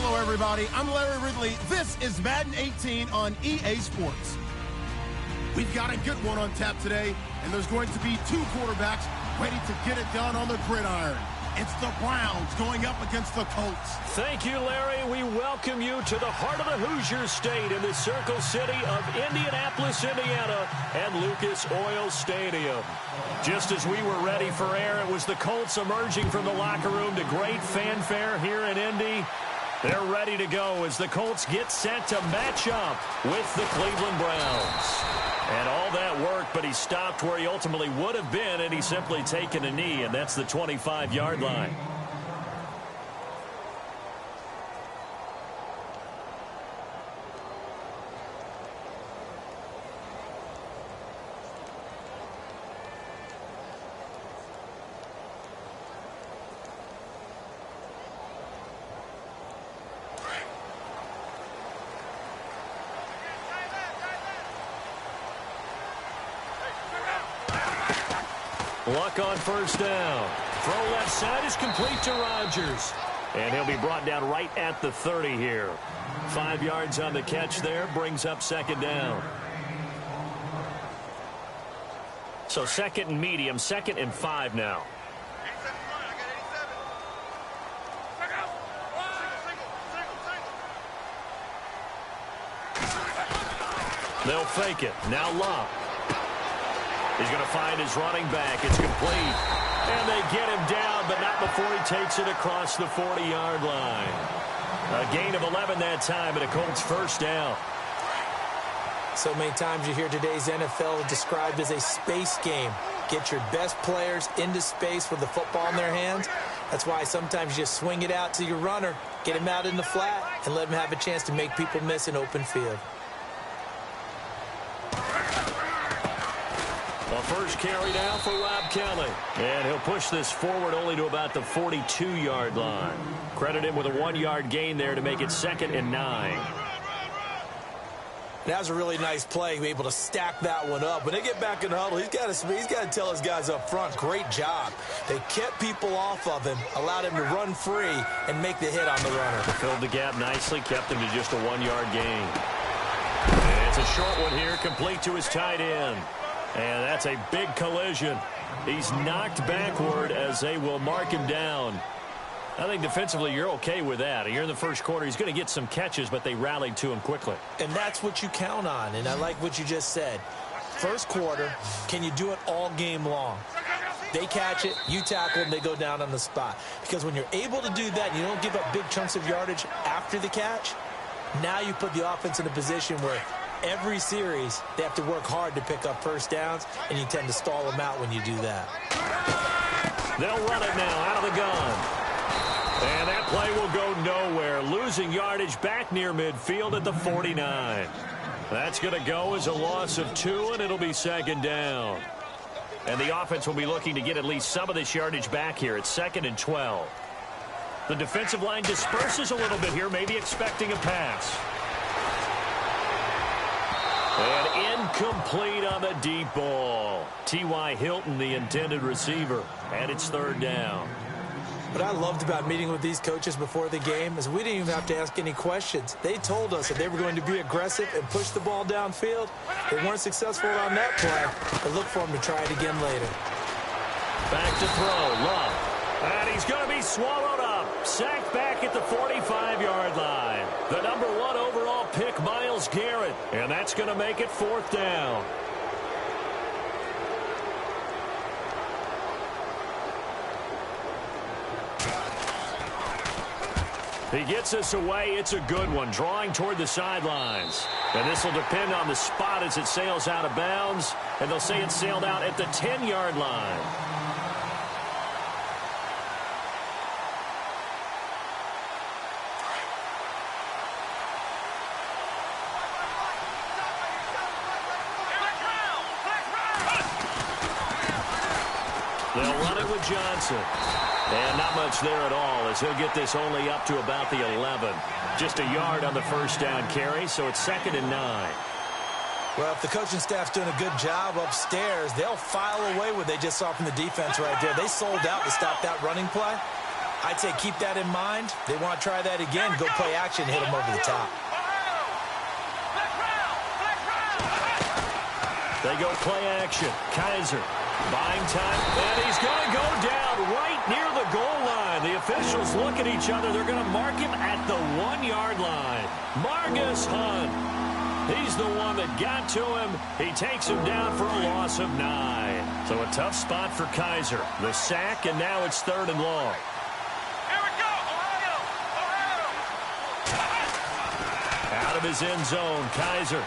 Hello, everybody. I'm Larry Ridley. This is Madden 18 on EA Sports. We've got a good one on tap today, and there's going to be two quarterbacks ready to get it done on the gridiron. It's the Browns going up against the Colts. Thank you, Larry. We welcome you to the heart of the Hoosier State in the Circle City of Indianapolis, Indiana, and Lucas Oil Stadium. Just as we were ready for air, it was the Colts emerging from the locker room to great fanfare here in Indy. They're ready to go as the Colts get set to match up with the Cleveland Browns. And all that worked, but he stopped where he ultimately would have been, and he's simply taken a knee, and that's the 25-yard line. Luck on first down. Throw left side is complete to Rodgers. And he'll be brought down right at the 30 here. 5 yards on the catch there, brings up second down. So second and medium, 2nd and 5 now. They'll fake it. Now Love. He's going to find his running back. It's complete. And they get him down, but not before he takes it across the 40-yard line. A gain of 11 that time, and a Colts first down. So many times you hear today's NFL described as a space game. Get your best players into space with the football in their hands. That's why sometimes you just swing it out to your runner, get him out in the flat, and let him have a chance to make people miss an open field. First carry now for Rob Kelly. And he'll push this forward only to about the 42-yard line. Credit him with a 1-yard gain there to make it 2nd and 9. That was a really nice play, able to stack that one up. When they get back in the huddle, he's got to tell his guys up front, great job. They kept people off of him, allowed him to run free, and make the hit on the runner. Filled the gap nicely, kept him to just a 1-yard gain. And it's a short one here, complete to his tight end. And that's a big collision. He's knocked backward as they will mark him down. I think defensively you're okay with that. Here in the first quarter, he's going to get some catches, but they rallied to him quickly. And that's what you count on, and I like what you just said. First quarter, can you do it all game long? They catch it, you tackle them, they go down on the spot. Because when you're able to do that and you don't give up big chunks of yardage after the catch, now you put the offense in a position where every series, they have to work hard to pick up first downs, and you tend to stall them out when you do that. They'll run it now out of the gun. And that play will go nowhere. Losing yardage back near midfield at the 49. That's going to go as a loss of 2, and it'll be 2nd down. And the offense will be looking to get at least some of this yardage back here. It's 2nd and 12. The defensive line disperses a little bit here, maybe expecting a pass. And incomplete on the deep ball. T.Y. Hilton, the intended receiver. And it's 3rd down. What I loved about meeting with these coaches before the game is we didn't even have to ask any questions. They told us that they were going to be aggressive and push the ball downfield. They weren't successful on that play, but look for them to try it again later. Back to throw. Love. And he's going to be swallowed up. Sacked back at the 45-yard line. The number 1 overall pick, Myles Garrett. And that's going to make it 4th down. He gets us away. It's a good one. Drawing toward the sidelines. And this will depend on the spot as it sails out of bounds. And they'll say it sailed out at the 10-yard line. They'll run it with Johnson. And not much there at all as he'll get this only up to about the 11. Just a yard on the first down carry, so it's 2nd and 9. Well, if the coaching staff's doing a good job upstairs, they'll file away what they just saw from the defense right there. They sold out to stop that running play. I'd say keep that in mind. They want to try that again. Go play action, hit them over the top. They go play action. Kaiser buying time, and he's going to go down right near the goal line. The officials look at each other. They're going to mark him at the 1-yard line. Margus Hunt. He's the one that got to him. He takes him down for a loss of 9. So a tough spot for Kaiser. The sack, and now it's 3rd and long. Here we go, Ohio! Out of his end zone, Kaiser.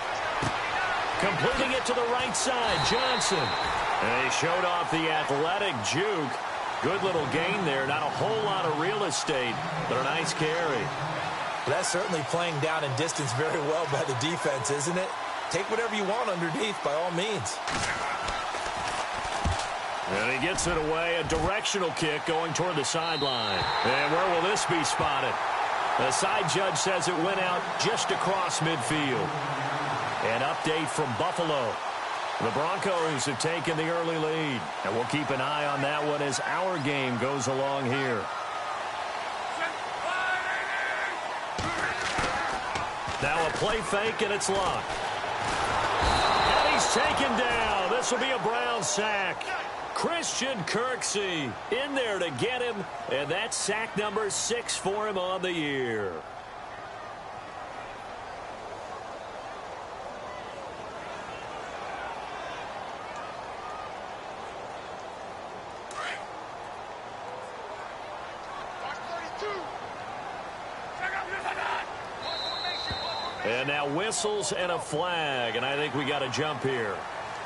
Completing it to the right side, Johnson. And he showed off the athletic juke. Good little gain there. Not a whole lot of real estate, but a nice carry. Well, that's certainly playing down in distance very well by the defense, isn't it? Take whatever you want underneath, by all means. And he gets it away. A directional kick going toward the sideline. And where will this be spotted? The side judge says it went out just across midfield. An update from Buffalo. The Broncos have taken the early lead. And we'll keep an eye on that one as our game goes along here. Now a play fake, and it's locked. And he's taken down. This will be a Brown sack. Christian Kirksey in there to get him. And that's sack number 6 for him on the year. And now whistles and a flag, and I think we got a jump here.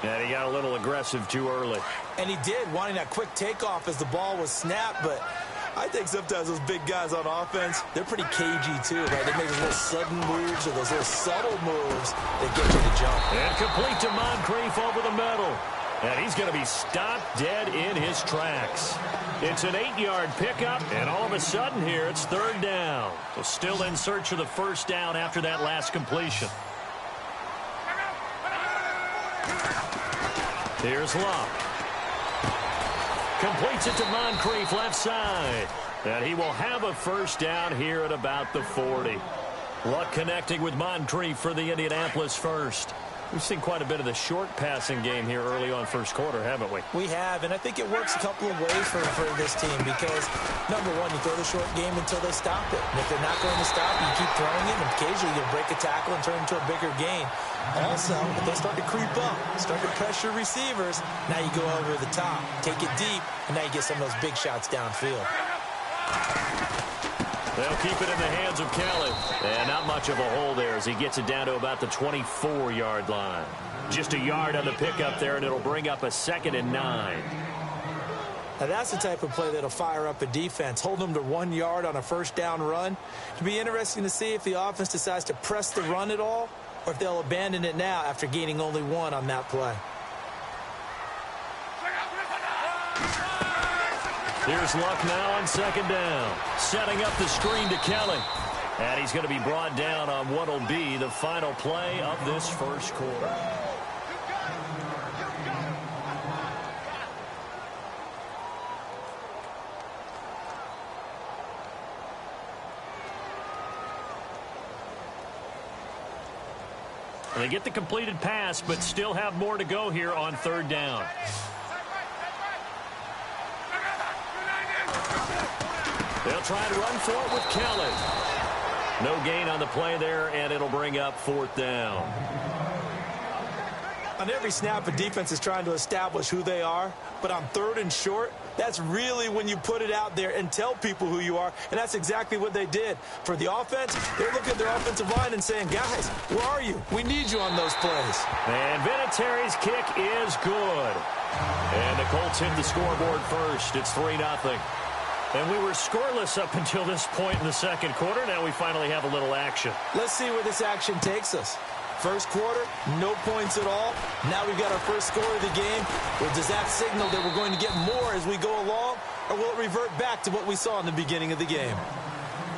And he got a little aggressive too early. And he did, wanting that quick takeoff as the ball was snapped, but I think sometimes those big guys on offense, they're pretty cagey too, right? They make those little sudden moves or those little subtle moves that get you to jump. And complete to Moncrief over the middle. And he's going to be stopped dead in his tracks. It's an 8-yard pickup, and all of a sudden here it's 3rd down. So still in search of the 1st down after that last completion. Here's Luck. Completes it to Moncrief left side. And he will have a 1st down here at about the 40. Luck connecting with Moncrief for the Indianapolis 1st. We've seen quite a bit of the short passing game here early on 1st quarter, haven't we? We have, and I think it works a couple of ways for this team because, number one, you throw the short game until they stop it. And if they're not going to stop, you keep throwing it, and occasionally you'll break a tackle and turn it into a bigger gain. Also, if they start to creep up, start to pressure receivers, now you go over the top, take it deep, and now you get some of those big shots downfield. They'll keep it in the hands of Kelly. And not much of a hole there as he gets it down to about the 24-yard line. Just a yard on the pickup there, and it'll bring up a 2nd and 9. Now that's the type of play that'll fire up a defense. Hold them to 1 yard on a 1st down run. It'll be interesting to see if the offense decides to press the run at all or if they'll abandon it now after gaining only 1 on that play. Here's Luck now on 2nd down. Setting up the screen to Kelly. And he's going to be brought down on what will be the final play of this 1st quarter. And they get the completed pass, but still have more to go here on 3rd down. They'll try and run for it with Kelly. No gain on the play there, and it'll bring up 4th down. On every snap, a defense is trying to establish who they are, but on 3rd and short, that's really when you put it out there and tell people who you are, and that's exactly what they did. For the offense, they're looking at their offensive line and saying, guys, where are you? We need you on those plays. And Vinatieri's kick is good. And the Colts hit the scoreboard first. It's 3-0. And we were scoreless up until this point in the 2nd quarter. Now we finally have a little action. Let's see where this action takes us. 1st quarter, no points at all. Now we've got our 1st score of the game. Well, does that signal that we're going to get more as we go along? Or will it revert back to what we saw in the beginning of the game?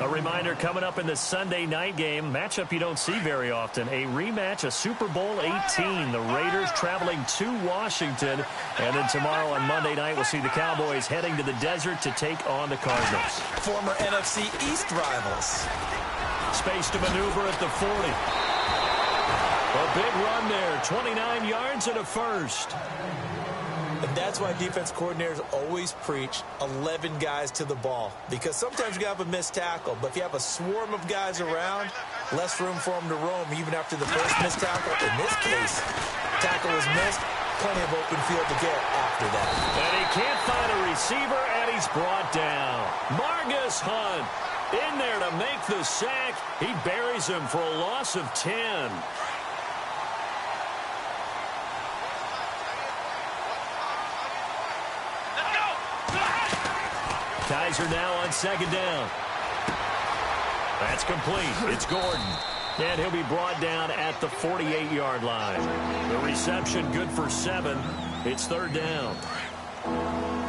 A reminder coming up in the Sunday night game, matchup you don't see very often, a rematch of Super Bowl 18. The Raiders traveling to Washington. And then tomorrow on Monday night, we'll see the Cowboys heading to the desert to take on the Cardinals. Former NFC East rivals. Space to maneuver at the 40. A big run there, 29 yards and a first. And that's why defense coordinators always preach 11 guys to the ball. Because sometimes you have a missed tackle, but if you have a swarm of guys around, less room for them to roam even after the first missed tackle. In this case, tackle was missed, plenty of open field to get after that. And he can't find a receiver, and he's brought down. Margus Hunt in there to make the sack. He buries him for a loss of 10. Kaiser now on second down. That's complete. It's Gordon. And he'll be brought down at the 48-yard line. The reception good for 7. It's third down.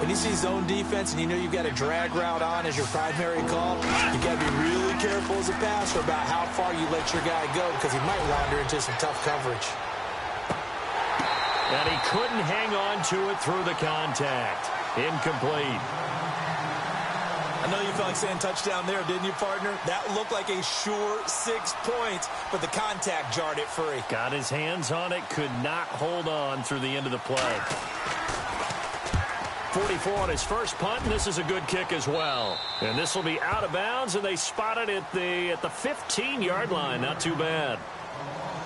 When you see zone defense and you know you've got a drag route on as your primary call, you've got to be really careful as a passer about how far you let your guy go because he might wander into some tough coverage. And he couldn't hang on to it through the contact. Incomplete. I know you felt like saying touchdown there, didn't you, partner? That looked like a sure 6 points, but the contact jarred it free. Got his hands on it, could not hold on through the end of the play. 44 on his first punt, and this is a good kick as well. And this will be out of bounds, and they spot it at the 15-yard line. Not too bad.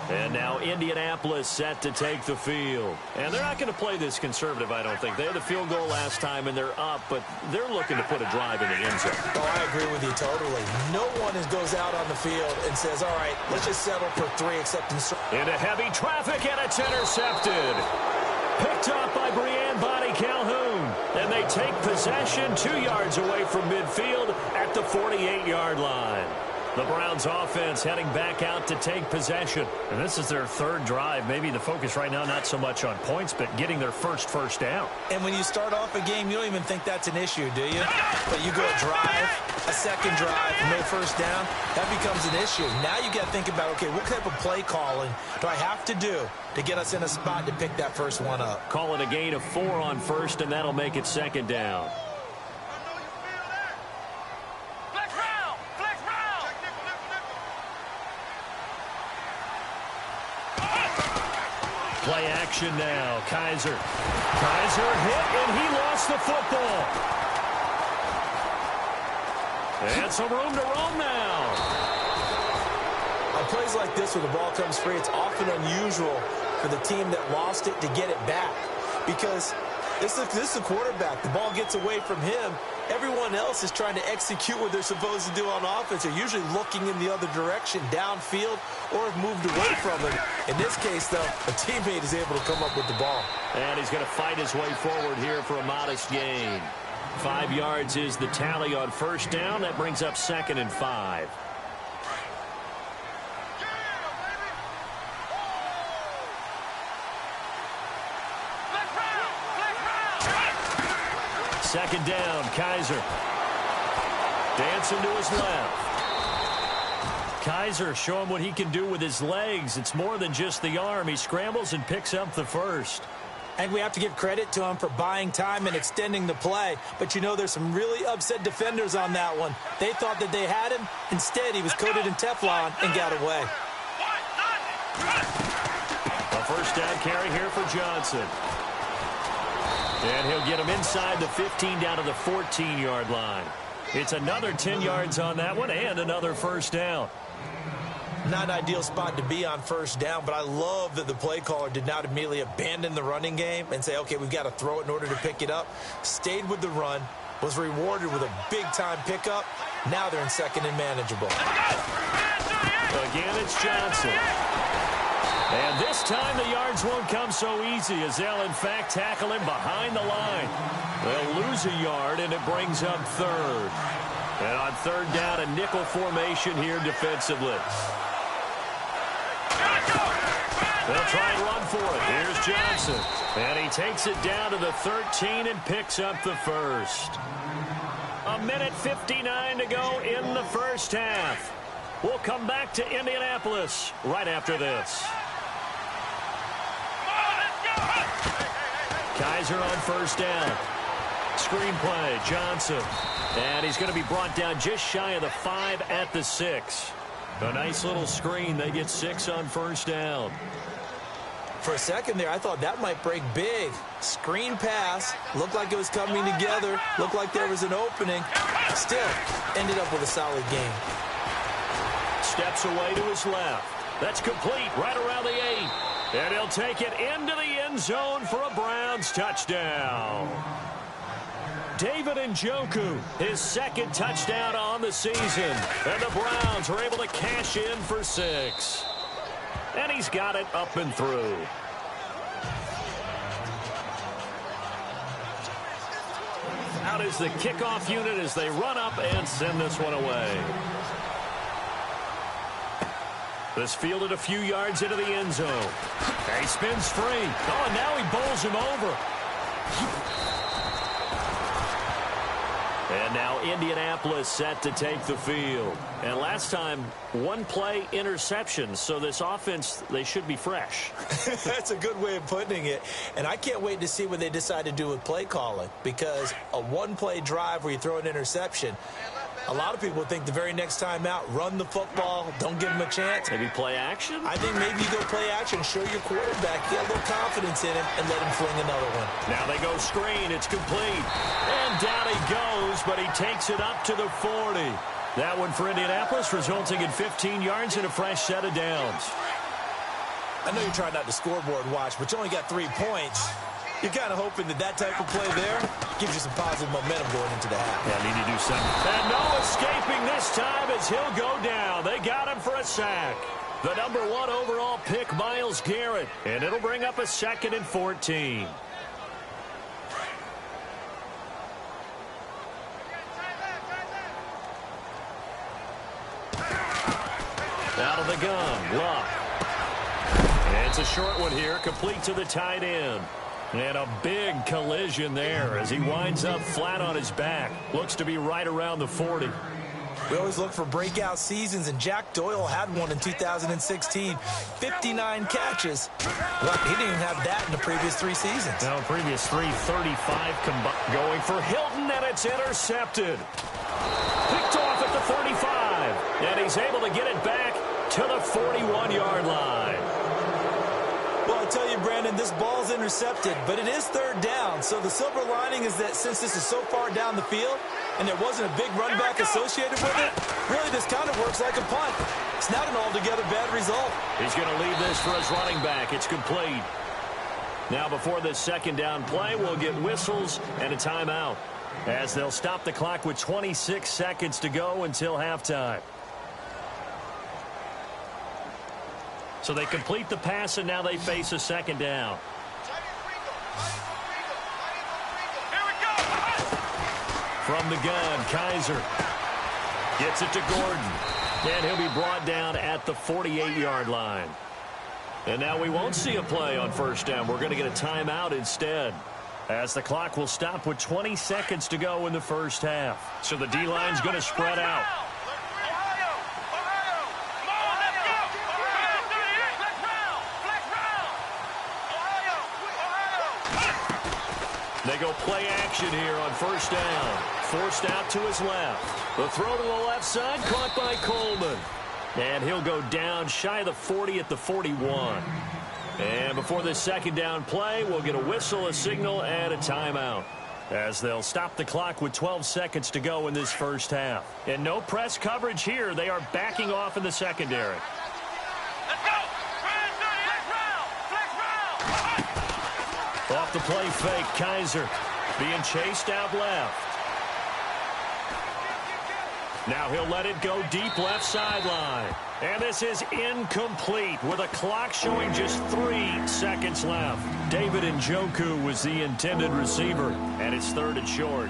And now Indianapolis set to take the field. And they're not going to play this conservative, I don't think. They had the field goal last time, and they're up, but they're looking to put a drive in the end zone. Oh, I agree with you totally. No one goes out on the field and says, all right, let's just settle for 3 except in... Into heavy traffic, and it's intercepted. Picked up by Breanne Bonnie Calhoun. And they take possession 2 yards away from midfield at the 48-yard line. The Browns offense heading back out to take possession. And this is their third drive. Maybe the focus right now not so much on points, but getting their first down. And when you start off a game, you don't even think that's an issue, do you? But you go a drive, a second drive, no first down, that becomes an issue. Now you got to think about, okay, what type of play calling do I have to do to get us in a spot to pick that first one up? Call it a gain of 4 on first, and that'll make it second down. Play action now. Kaiser hit, and he lost the football. And some room to roam now. On plays like this where the ball comes free, it's often unusual for the team that lost it to get it back. Because this is the quarterback. The ball gets away from him. Everyone else is trying to execute what they're supposed to do on offense. They're usually looking in the other direction, downfield, or have moved away from him. In this case, though, a teammate is able to come up with the ball. And he's going to fight his way forward here for a modest gain. 5 yards is the tally on first down. That brings up 2nd and 5. Second down, Kaiser. Dancing to his left. Kaiser showing what he can do with his legs. It's more than just the arm. He scrambles and picks up the first. And we have to give credit to him for buying time and extending the play. But, you know, there's some really upset defenders on that one. They thought that they had him. Instead, he was coated in Teflon and got away. A first down carry here for Johnson. And he'll get him inside the 15 down to the 14-yard line. It's another 10 yards on that one and another first down. Not an ideal spot to be on first down, but I love that the play caller did not immediately abandon the running game and say, okay, we've got to throw it in order to pick it up. Stayed with the run, was rewarded with a big-time pickup. Now they're in second and manageable. Again, it's Johnson. And this time the yards won't come so easy as they'll, in fact, tackle him behind the line. They'll lose a yard, and it brings up third. And on third down, a nickel formation here defensively. They'll try and run for it. Here's Johnson. And he takes it down to the 13 and picks up the first. A minute 59 to go in the first half. We'll come back to Indianapolis right after this. Kaiser on first down. Screen play, Johnson. And he's going to be brought down just shy of the 5 at the 6. A nice little screen. They get 6 on first down. For a second there, I thought that might break big. Screen pass. Looked like it was coming together. Looked like there was an opening. Still, ended up with a solid game. Steps away to his left. That's complete right around the 8. And he'll take it into the end zone for a Browns touchdown. David Njoku, his second touchdown on the season. And the Browns are able to cash in for 6. And he's got it up and through. Out is the kickoff unit as they run up and send this one away. This fielded a few yards into the end zone. He spins free. Oh, and now he bowls him over. And now Indianapolis set to take the field. And last time, one play interception. So this offense, they should be fresh. That's a good way of putting it. And I can't wait to see what they decide to do with play calling. Because a one-play drive where you throw an interception, a lot of people think the very next time out, run the football, don't give him a chance. Maybe play action? I think maybe you go play action, show your quarterback, get a little confidence in him, and let him fling another one. Now they go screen. It's complete. And down he goes, but he takes it up to the 40. That one for Indianapolis, resulting in 15 yards and a fresh set of downs. I know you're trying not to scoreboard watch, but you only got 3 points. You're kind of hoping that that type of play there gives you some positive momentum going into the half. Yeah, need to do something. And no escaping this time as he'll go down. They got him for a sack. The number 1 overall pick, Myles Garrett. And it'll bring up a 2nd and 14. Out of the gun, Luck. And it's a short one here, complete to the tight end. And a big collision there as he winds up flat on his back. Looks to be right around the 40. We always look for breakout seasons, and Jack Doyle had one in 2016. 59 catches. Well, he didn't even have that in the previous 3 seasons. No, previous 3, 35 going for Hilton, and it's intercepted. Picked off at the 35, and he's able to get it back to the 41-yard line. Well, I tell you, Brandon, this ball's intercepted, but it is 3rd down. So the silver lining is that since this is so far down the field and there wasn't a big run back associated with it, really this kind of works like a punt. It's not an altogether bad result. He's going to leave this for his running back. It's complete. Now before this 2nd down play, we'll get whistles and a timeout as they'll stop the clock with 26 seconds to go until halftime. So they complete the pass, and now they face a 2nd down. From the gun, Kaiser gets it to Gordon. And he'll be brought down at the 48-yard line. And now we won't see a play on 1st down. We're going to get a timeout instead, as the clock will stop with 20 seconds to go in the first half. So the D-line's going to spread out. They go play action here on 1st down. Forced out to his left. The throw to the left side, caught by Coleman. And he'll go down shy of the 40 at the 41. And before this 2nd down play, we'll get a whistle, a signal, and a timeout, as they'll stop the clock with 12 seconds to go in this first half. And no press coverage here. They are backing off in the secondary. Off the play fake, Kaiser being chased out left. Now he'll let it go deep left sideline. And this is incomplete with a clock showing just 3 seconds left. David Njoku was the intended receiver, and it's 3rd and short.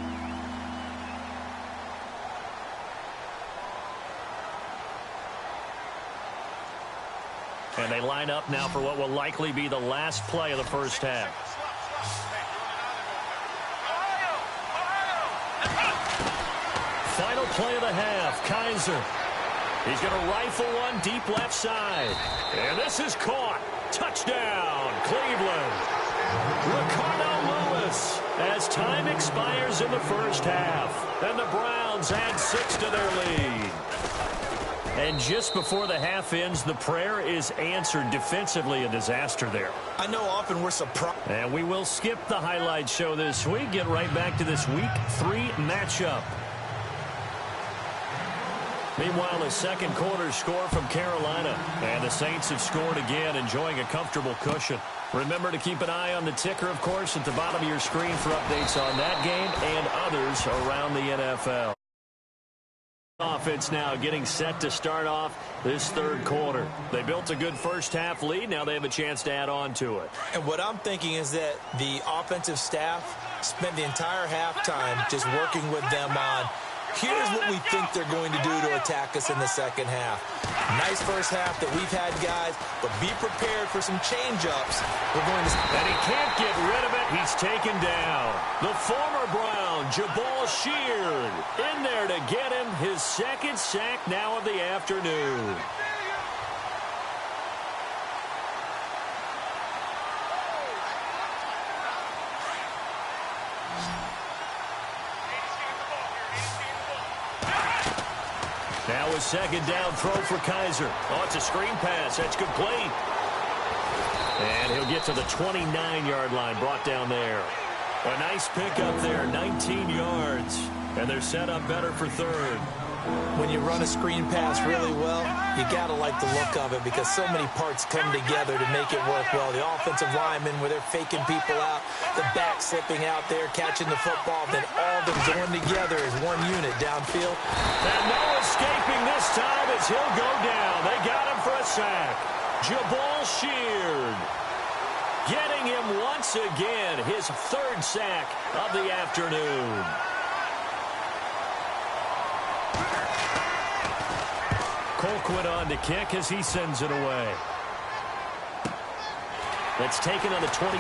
And they line up now for what will likely be the last play of the first half. final play of the half. Kaiser. He's going to rifle one deep left side. And this is caught. Touchdown, Cleveland. Ricardo Lewis as time expires in the first half. And the Browns add 6 to their lead. And just before the half ends, the prayer is answered. Defensively, a disaster there. I know often we're surprised. And we will skip the highlight show this week. Get right back to this Week 3 matchup. Meanwhile, a second quarter score from Carolina. And the Saints have scored again, enjoying a comfortable cushion. Remember to keep an eye on the ticker, of course, at the bottom of your screen for updates on that game and others around the NFL. Offense now getting set to start off this third quarter. They built a good first half lead. Now they have a chance to add on to it. And what I'm thinking is that the offensive staff spent the entire halftime just working with them on, here's what we think they're going to do to attack us in the second half. Nice first half that we've had, guys, but be prepared for some change-ups. We're going to... And he can't get rid of it. He's taken down. The former Brown, Jabal Sheard, in there to get him his second sack now of the afternoon. Now a second down throw for Kaiser. Oh, it's a screen pass. That's complete. And he'll get to the 29-yard line, brought down there. A nice pickup there, 19 yards. And they're set up better for third. When you run a screen pass really well, you got to like the look of it because so many parts come together to make it work well. The offensive linemen where they're faking people out, the back slipping out there, catching the football, then all of them going together as one unit downfield. And no escaping this time as he'll go down. They got him for a sack. Jabal Sheard getting him once again, his third sack of the afternoon. Colquitt on to kick as he sends it away. That's taken on the 25.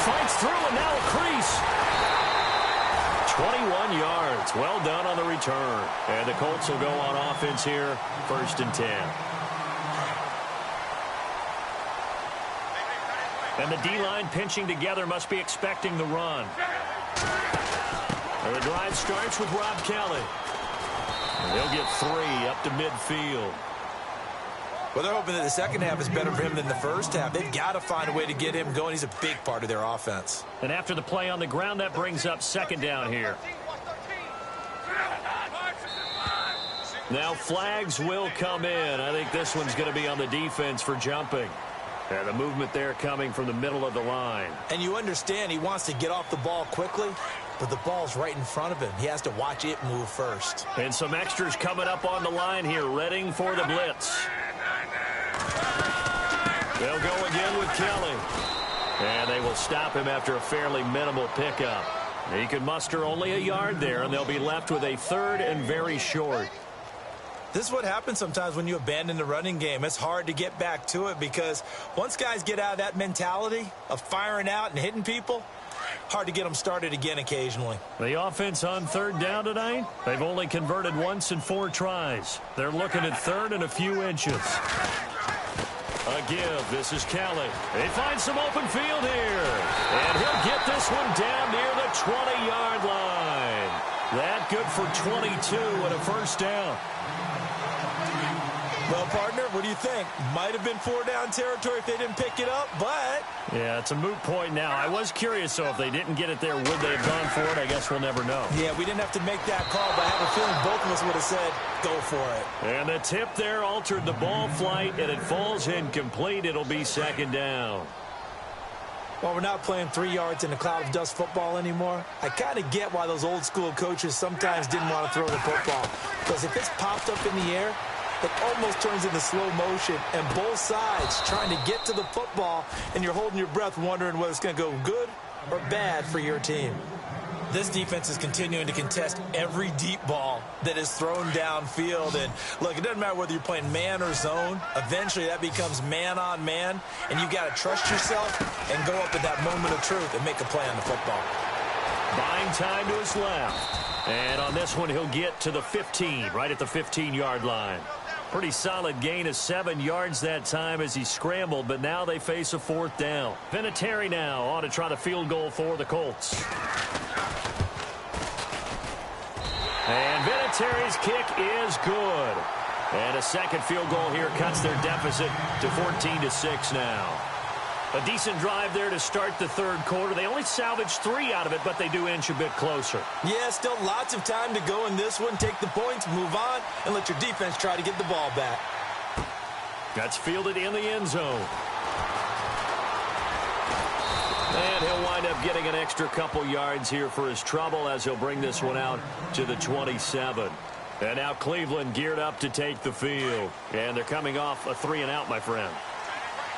Fights through and now a crease. 21 yards. Well done on the return. And the Colts will go on offense here, 1st and 10. And the D-line pinching together, must be expecting the run. And the drive starts with Rob Kelly. He'll get 3 up to midfield. Well, they're hoping that the second half is better for him than the first half. They've got to find a way to get him going. He's a big part of their offense. And after the play on the ground, that brings up second down here. Now flags will come in. I think this one's going to be on the defense for jumping. And the movement there coming from the middle of the line. And you understand he wants to get off the ball quickly, but the ball's right in front of him. He has to watch it move first. And some extras coming up on the line here, readying for the blitz. They'll go again with Kelly. And they will stop him after a fairly minimal pickup. He can muster only a yard there, and they'll be left with a 3rd and very short. This is what happens sometimes when you abandon the running game. It's hard to get back to it because once guys get out of that mentality of firing out and hitting people, hard to get them started again occasionally. The offense on 3rd down tonight, they've only converted once in 4 tries. They're looking at 3rd and a few inches. A give. This is Kelly. They find some open field here. And he'll get this one down near the 20-yard line. That good for 22 and a first down. Well, partner, what do you think? Might have been 4-down territory if they didn't pick it up, but... Yeah, it's a moot point now. I was curious, though, if they didn't get it there, would they have gone for it? I guess we'll never know. Yeah, we didn't have to make that call, but I have a feeling both of us would have said, go for it. And the tip there altered the ball flight, and it falls incomplete. It'll be second down. Well, we're not playing 3 yards in a cloud of dust football anymore. I kind of get why those old school coaches sometimes didn't want to throw the football. Because if it's popped up in the air, it almost turns into slow motion, and both sides trying to get to the football, and you're holding your breath wondering whether it's going to go good or bad for your team. This defense is continuing to contest every deep ball that is thrown downfield. And, look, it doesn't matter whether you're playing man or zone. Eventually, that becomes man on man, and you've got to trust yourself and go up at that moment of truth and make a play on the football. Buying time to his left. And on this one, he'll get to the 15, right at the 15-yard line. Pretty solid gain of 7 yards that time as he scrambled, but now they face a 4th down. Vinatieri now on to try the field goal for the Colts. And Vinatieri's kick is good. And a second field goal here cuts their deficit to 14-6 now. A decent drive there to start the third quarter. They only salvaged 3 out of it, but they do inch a bit closer. Yeah, still lots of time to go in this one. Take the points, move on, and let your defense try to get the ball back. That's fielded in the end zone. And he'll wind up getting an extra couple yards here for his trouble as he'll bring this one out to the 27. And now Cleveland geared up to take the field. And they're coming off a 3-and-out, my friend.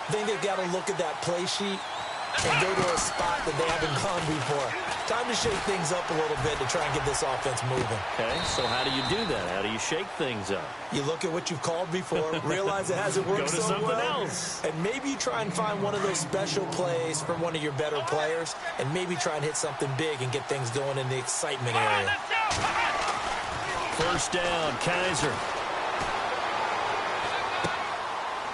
I think they've got to look at that play sheet and go to a spot that they haven't gone before. Time to shake things up a little bit to try and get this offense moving. Okay, so how do you do that? How do you shake things up? You look at what you've called before, realize it hasn't worked so well. Go to something else. And maybe you try and find one of those special plays from one of your better players, and maybe try and hit something big and get things going in the excitement area. First down, Kaiser.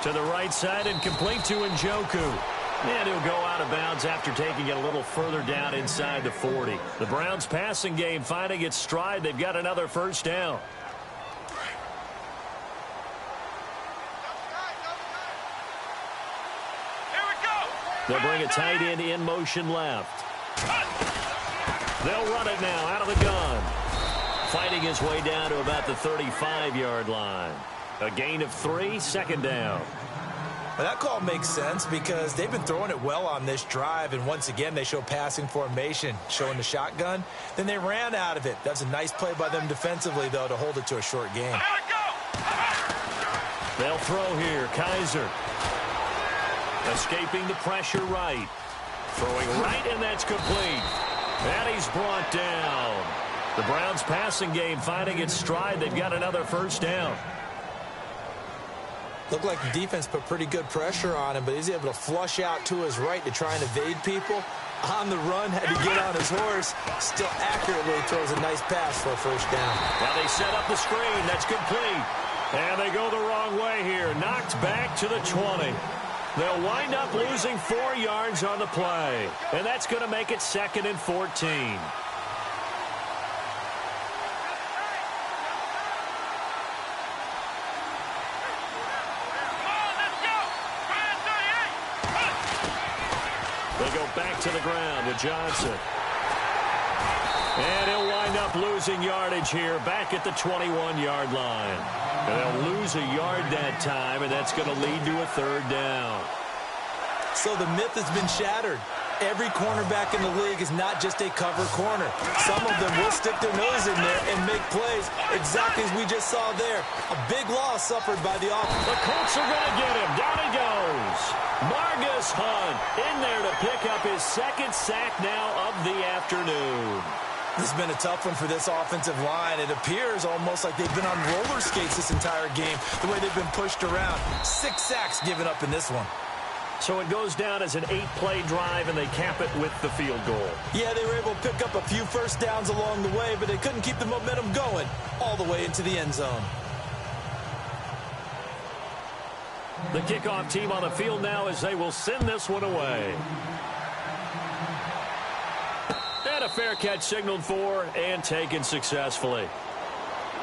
To the right side and complete to Njoku. And he'll go out of bounds after taking it a little further down inside the 40. The Browns passing game finding its stride. They've got another first down. Here we go. They'll bring a tight end in motion left. They'll run it now out of the gun. Fighting his way down to about the 35-yard line. A gain of 3, second down. Well, that call makes sense because they've been throwing it well on this drive, and once again they show passing formation, showing the shotgun. Then they ran out of it. That's a nice play by them defensively, though, to hold it to a short game. They'll throw here. Kaiser. Escaping the pressure right. Throwing right, and that's complete. And he's brought down. The Browns passing game finding its stride. They've got another first down. Looked like the defense put pretty good pressure on him, but he's able to flush out to his right to try and evade people. On the run, had to get on his horse. Still accurately throws a nice pass for a first down. Now they set up the screen. That's complete. And they go the wrong way here. Knocked back to the 20. They'll wind up losing 4 yards on the play. And that's going to make it 2nd and 14. They go back to the ground with Johnson. And he'll wind up losing yardage here back at the 21-yard line. And they'll lose a yard that time, and that's going to lead to a 3rd down. So the myth has been shattered. Every cornerback in the league is not just a cover corner. Some of them will stick their nose in there and make plays exactly as we just saw there. A big loss suffered by the offense. The Colts are going to get him. Down he goes. Margus Hunt in there to pick up his 2nd sack now of the afternoon. This has been a tough one for this offensive line. It appears almost like they've been on roller skates this entire game, the way they've been pushed around. 6 sacks given up in this one. So it goes down as an 8-play drive, and they cap it with the field goal. Yeah, they were able to pick up a few first downs along the way, but they couldn't keep the momentum going all the way into the end zone. The kickoff team on the field now as they will send this one away. And a fair catch signaled for and taken successfully.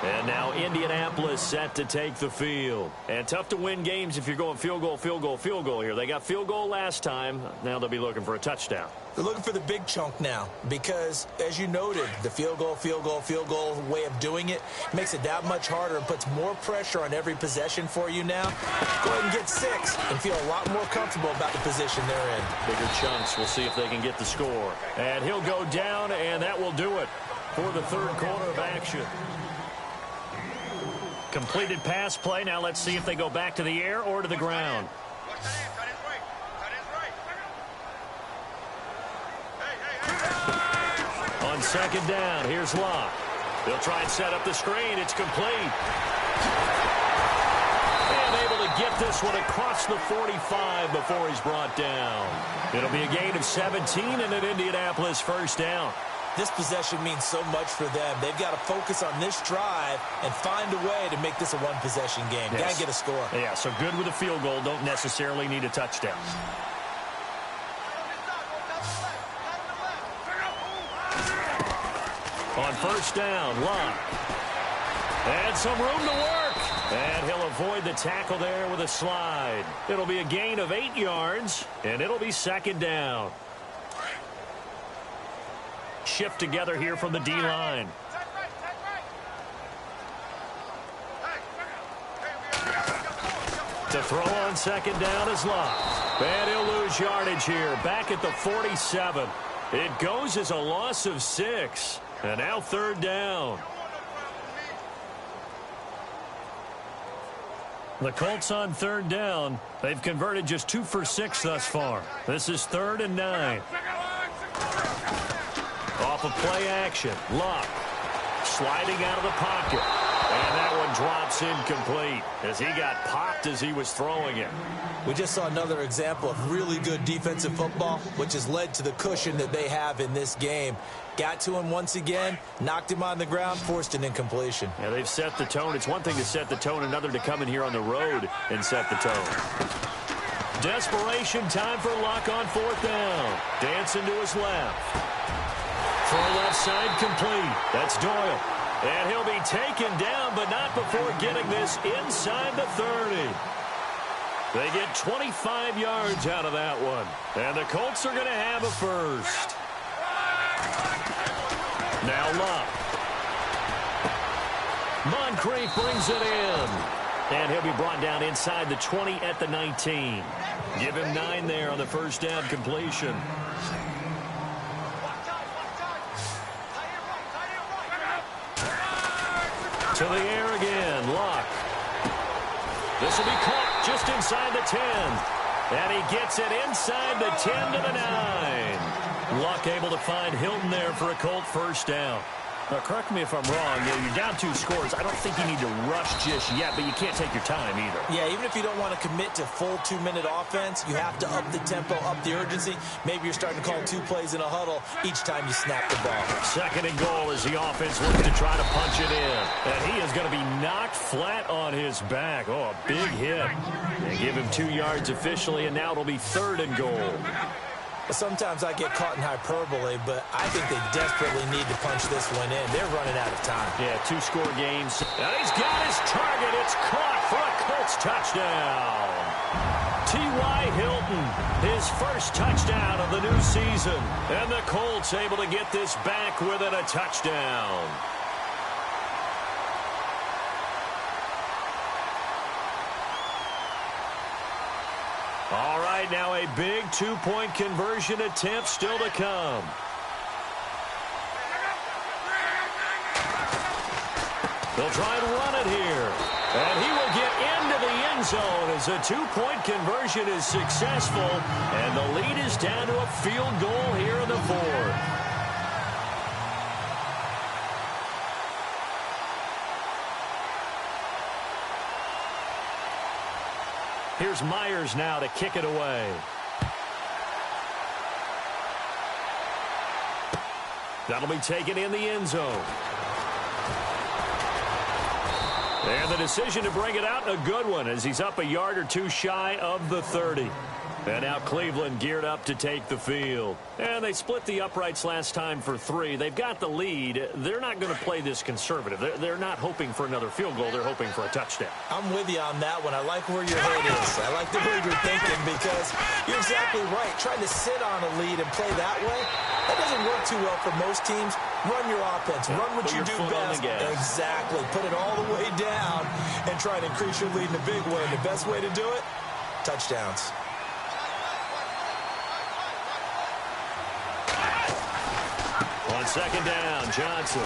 And now Indianapolis set to take the field. And tough to win games if you're going field goal, field goal, field goal here. They got field goal last time. Now they'll be looking for a touchdown. They're looking for the big chunk now because, as you noted, the field goal way of doing it makes it that much harder and puts more pressure on every possession for you now. Go ahead and get 6 and feel a lot more comfortable about the position they're in. Bigger chunks. We'll see if they can get the score. And he'll go down, and that will do it for the third quarter of action. Completed pass play. Now let's see if they go back to the air or to the ground. On second down, here's Locke. They'll try and set up the screen. It's complete. And able to get this one across the 45 before he's brought down. It'll be a gain of 17 and an Indianapolis first down. this possession means so much for them. They've got to focus on this drive and find a way to make this a one-possession game. Yes. Got to get a score. Yeah, so good with a field goal. Don't necessarily need a touchdown. On first down, Locke. And some room to work. And he'll avoid the tackle there with a slide. It'll be a gain of 8 yards, and it'll be second down. Shift together here from the D-line. To throw on second down is Locke. And he'll lose yardage here, back at the 47. It goes as a loss of 6. And now third down. The Colts on third down. They've converted just 2 for 6 thus far. This is 3rd and 9. Off of play action. Locke sliding out of the pocket. And that one drops incomplete as he got popped as he was throwing it. We just saw another example of really good defensive football, which has led to the cushion that they have in this game. Got to him once again, knocked him on the ground, forced an incompletion. Yeah, they've set the tone. It's one thing to set the tone, another to come in here on the road and set the tone. Desperation time for Locke on 4th down. Dancing to his left. Throw left side complete. That's Doyle. And he'll be taken down, but not before getting this inside the 30. They get 25 yards out of that one. And the Colts are going to have a first. Now Locke. Moncrief brings it in. And he'll be brought down inside the 20 at the 19. Give him 9 there on the first down completion. To the air again, Locke. This will be caught just inside the 10. And he gets it inside the 10 to the 9. Locke able to find Hilton there for a Colt first down. Now, correct me if I'm wrong. You're down 2 scores. I don't think you need to rush just yet, but you can't take your time either. Yeah, even if you don't want to commit to full 2-minute offense, you have to up the tempo, up the urgency. Maybe you're starting to call 2 plays in a huddle each time you snap the ball. 2nd and goal as the offense looks to try to punch it in. And he is going to be knocked flat on his back. Oh, a big hit. They give him 2 yards officially, and now it'll be 3rd and goal. Sometimes I get caught in hyperbole, but I think they desperately need to punch this one in. They're running out of time. Yeah, 2-score games. And he's got his target. It's caught for a Colts touchdown. T.Y. Hilton, his first touchdown of the new season. And the Colts able to get this back within a touchdown. All right, now a big 2-point conversion attempt still to come. They'll try and run it here. And he will get into the end zone as a 2-point conversion is successful. And the lead is down to a field goal here in the 4th. Here's Myers now to kick it away. That'll be taken in the end zone. And the decision to bring it out, a good one, as he's up a yard or 2 shy of the 30. And now Cleveland geared up to take the field. And they split the uprights last time for 3. They've got the lead. They're not going to play this conservative. They're not hoping for another field goal. They're hoping for a touchdown. I'm with you on that one. I like where your head is. I like the way you're thinking because you're exactly right. Trying to sit on a lead and play that way, that doesn't work too well for most teams. Run your offense. Run what you do best. Exactly. Put it all the way down and try to increase your lead in a big way. And the best way to do it, touchdowns. On 2nd down, Johnson.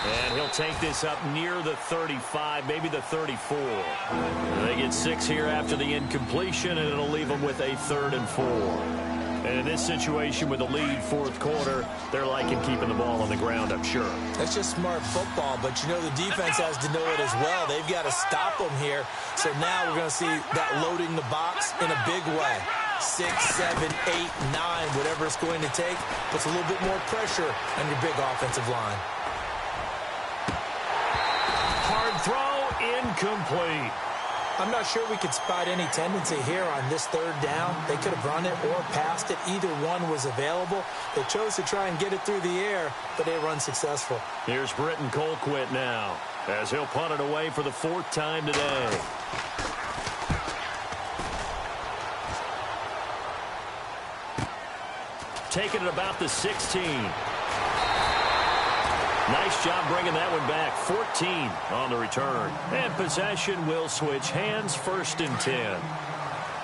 And he'll take this up near the 35, maybe the 34. They get 6 here after the incompletion, and it'll leave them with a 3rd and 4. And in this situation with the lead 4th quarter, they're liking keeping the ball on the ground, I'm sure. That's just smart football, but you know the defense has to know it as well. They've got to stop them here. So now we're going to see that loading the box in a big way. 6, 7, 8, 9, whatever it's going to take, puts a little bit more pressure on your big offensive line. Hard throw, incomplete. I'm not sure we could spot any tendency here on this third down. They could have run it or passed it. Either one was available. They chose to try and get it through the air, but they were unsuccessful. Here's Britton Colquitt now, as he'll punt it away for the 4th time today. Taking it about the 16. Nice job bringing that one back. 14 on the return. And possession will switch hands, 1st and 10.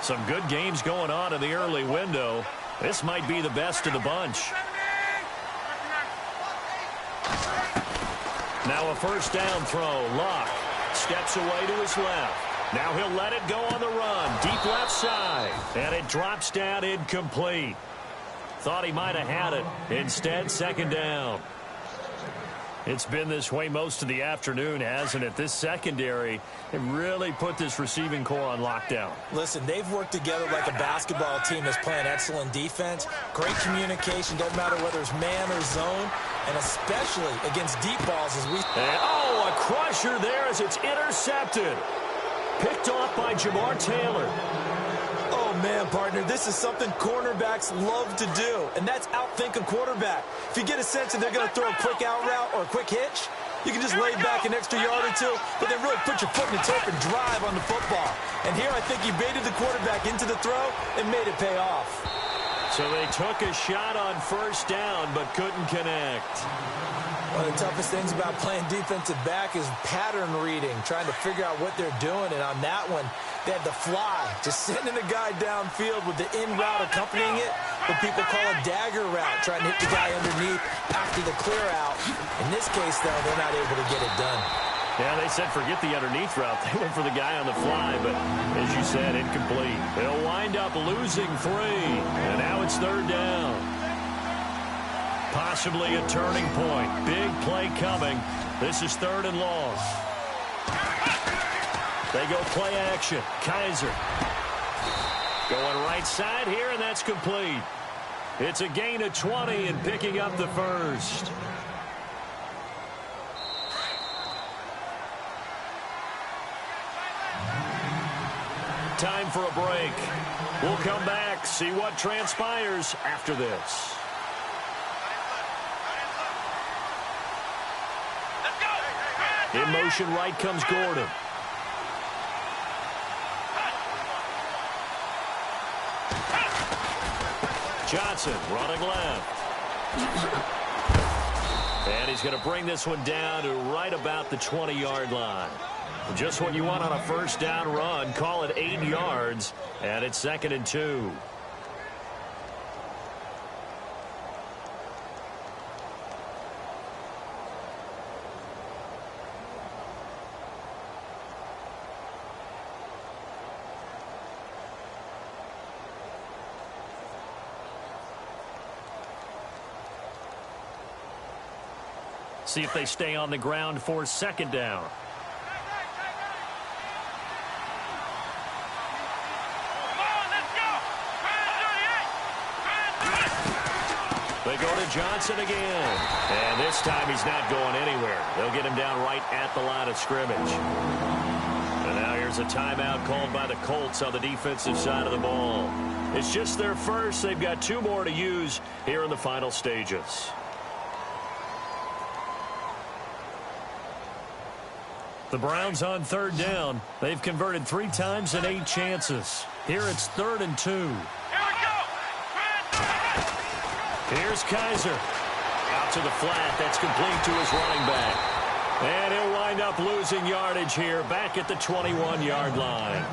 Some good games going on in the early window. This might be the best of the bunch. Now a 1st down throw. Luck steps away to his left. Now he'll let it go on the run. Deep left side. And it drops down incomplete. Thought he might have had it. Instead, 2nd down. It's been this way most of the afternoon, hasn't it? This secondary, it really put this receiving core on lockdown. Listen, they've worked together like a basketball team that's playing excellent defense. Great communication, doesn't matter whether it's man or zone, and especially against deep balls as we... a crusher there as it's intercepted. Picked off by Jamar Taylor. Oh, man, partner, this is something cornerbacks love to do, and that's outthink a quarterback. If you get a sense that they're going to throw a quick out route or a quick hitch, you can just lay back an extra yard or two, but then really put your foot in the turf and drive on the football. And here I think he baited the quarterback into the throw and made it pay off. So they took a shot on 1st down but couldn't connect. One of the toughest things about playing defensive back is pattern reading, trying to figure out what they're doing. And on that one, they had the fly, just sending the guy downfield with the in route accompanying it, what people call a dagger route, trying to hit the guy underneath after the clear out. In this case, though, they're not able to get it done. Yeah, they said forget the underneath route. They went for the guy on the fly, but as you said, incomplete. They'll wind up losing 3, and now it's 3rd down. Possibly a turning point. Big play coming. This is 3rd and long. They go play action. Kaiser going right side here, and that's complete. It's a gain of 20 and picking up the 1st. Time for a break. We'll come back, see what transpires after this. In motion right comes Gordon. Johnson running left. And he's going to bring this one down to right about the 20-yard line. Just what you want on a 1st down run. Call it 8 yards, and it's 2nd and 2. See if they stay on the ground for 2nd down. They go to Johnson again. And this time he's not going anywhere. They'll get him down right at the line of scrimmage. And now here's a timeout called by the Colts on the defensive side of the ball. It's just their first. They've got 2 more to use here in the final stages. The Browns on 3rd down. They've converted 3 times and 8 chances. Here it's 3rd and 2. Here's Kaiser. Out to the flat. That's complete to his running back. And he'll wind up losing yardage here back at the 21-yard line.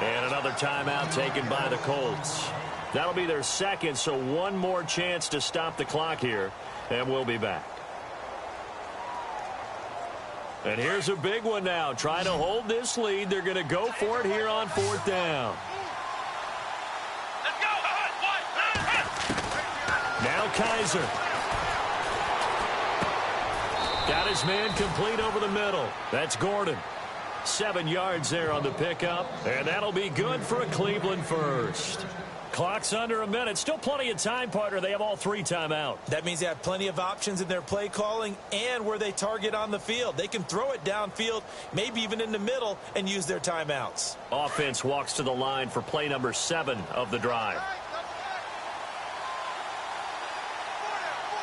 And another timeout taken by the Colts. That'll be their 2nd, so 1 more chance to stop the clock here. And we'll be back. And here's a big one now. Trying to hold this lead. They're going to go for it here on 4th down. Now Kaiser. Got his man complete over the middle. That's Gordon. 7 yards there on the pickup, and that'll be good for a Cleveland first. Clock's under a minute. Still plenty of time, partner. They have all 3 timeouts. That means they have plenty of options in their play calling and where they target on the field. They can throw it downfield, maybe even in the middle, and use their timeouts. Offense walks to the line for play number 7 of the drive.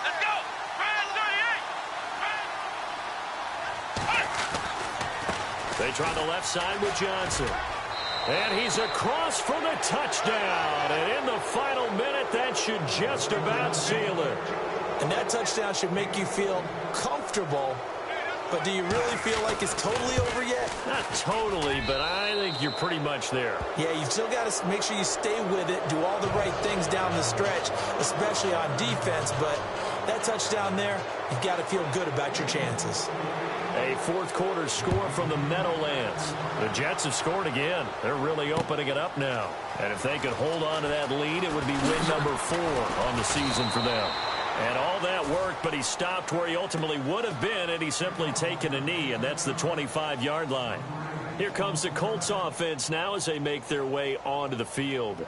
Let's go. They try the left side with Johnson. And he's across for the touchdown. And in the final minute, that should just about seal it. And that touchdown should make you feel comfortable. But do you really feel like it's totally over yet? Not totally, but I think you're pretty much there. Yeah, you've still got to make sure you stay with it, do all the right things down the stretch, especially on defense. But that touchdown there, you've got to feel good about your chances. A fourth-quarter score from the Meadowlands. The Jets have scored again. They're really opening it up now. And if they could hold on to that lead, it would be win number 4 on the season for them. And all that worked, but he stopped where he ultimately would have been, and he's simply taken a knee, and that's the 25-yard line. Here comes the Colts offense now as they make their way onto the field.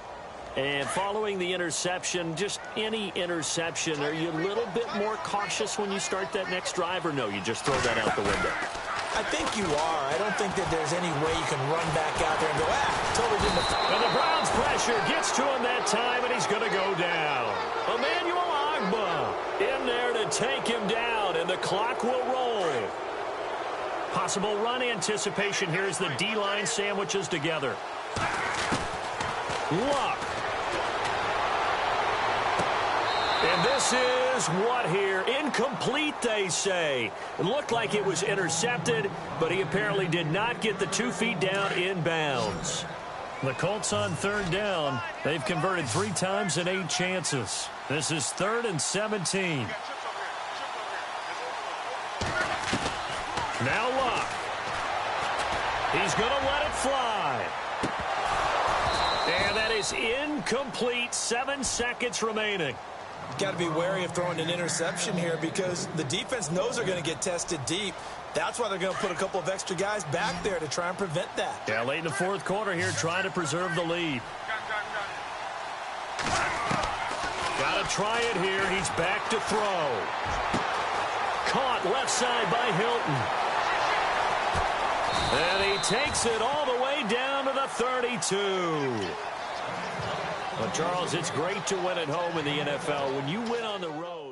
And following the interception, just any interception, are you a little bit more cautious when you start that next drive, or no, you just throw that out the window? I think you are. I don't think that there's any way you can run back out there and go, totally didn't. And the Browns' pressure gets to him that time, and he's going to go down. Emmanuel Ogbah in there to take him down, and the clock will roll. Possible run anticipation here as the D-line sandwiches together. Luck. And this is what here? Incomplete, they say. It looked like it was intercepted, but he apparently did not get the 2 feet down in bounds. The Colts on 3rd down. They've converted 3 times in 8 chances. This is 3rd and 17. Now Luck. He's going to let it fly. And that is incomplete. 7 seconds remaining. Got to be wary of throwing an interception here because the defense knows they're going to get tested deep. That's why they're going to put a couple of extra guys back there to try and prevent that. Yeah, late in the 4th quarter here, trying to preserve the lead. Got to try it here. He's back to throw. Caught left side by Hilton. And he takes it all the way down to the 32. But, Charles, it's great to win at home in the NFL. When you win on the road.